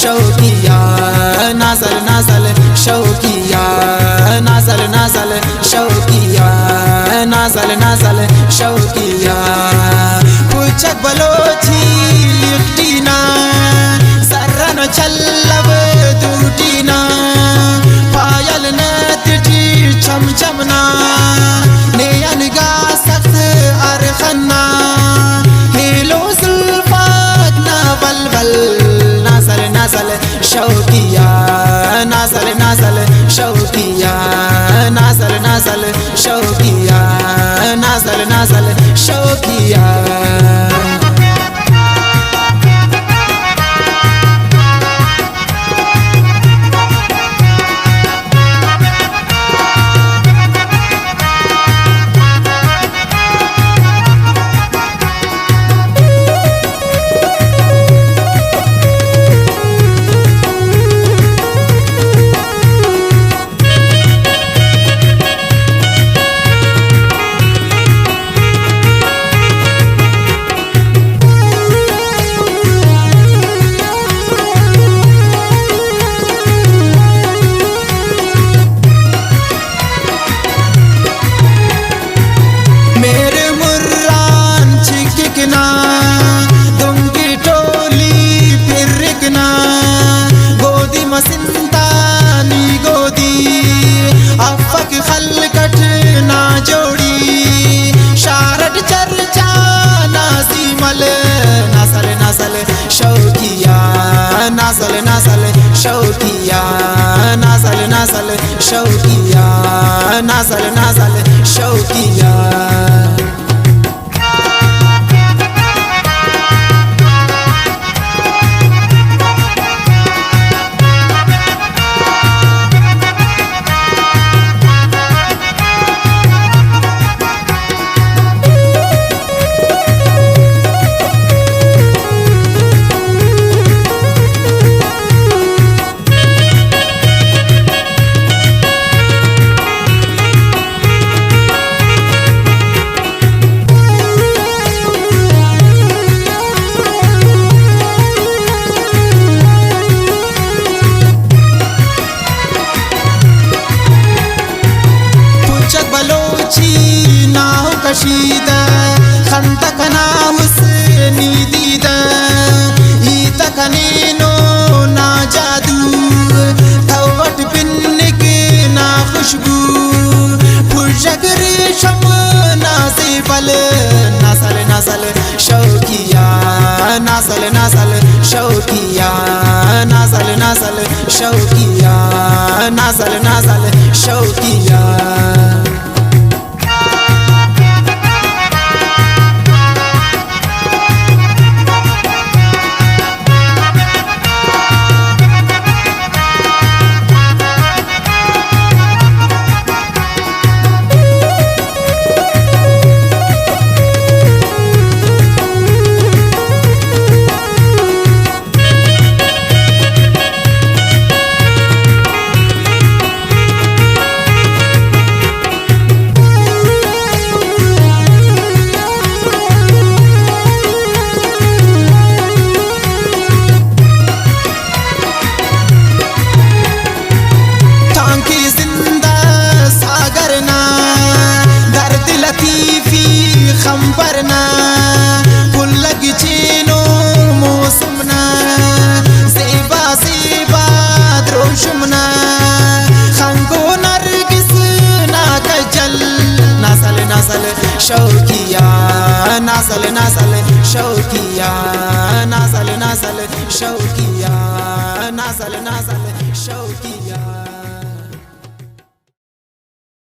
शौकिया nasal nasal शौकिया nasal nasal शौकिया नासल नासल शौकिया पुचक बलोची लिफ्टीना सरन छल्लब दूटीना पायल न तिटी चमचमना नेयन गा सख्त अरखन्ना हेलो सुल्फात ना बलबल नासल नासल शौकिया नासल नासल शौकिया नासल नासल शौकिया नासल नासल शौकिया मसिंतानी गोदी अफक खलकट ना जोड़ी शारद चर्चा नासीमल नासल नासल शौकिया नासल नासल शौकिया नासल नासल शौकिया नासल नासल शौकिया कशीदा खंतकना हुस्नी दीदा ईतकनेनो ना जादू थवट पिन्निक ना खुशबू फुर्शक रेशम ना सेफल नासल नासल शौकिया नासल नासल शौकिया नासल नासल शौकिया नासल नासल शौकिया खंबरना पुलग चीनो मौसमना सेबा सेबा द्रोशमना खंगो नरगिस ना कजल नासल नासल शौकिया नासल नासल शौकिया नासल नासल शौकिया नासल नासल शौकिया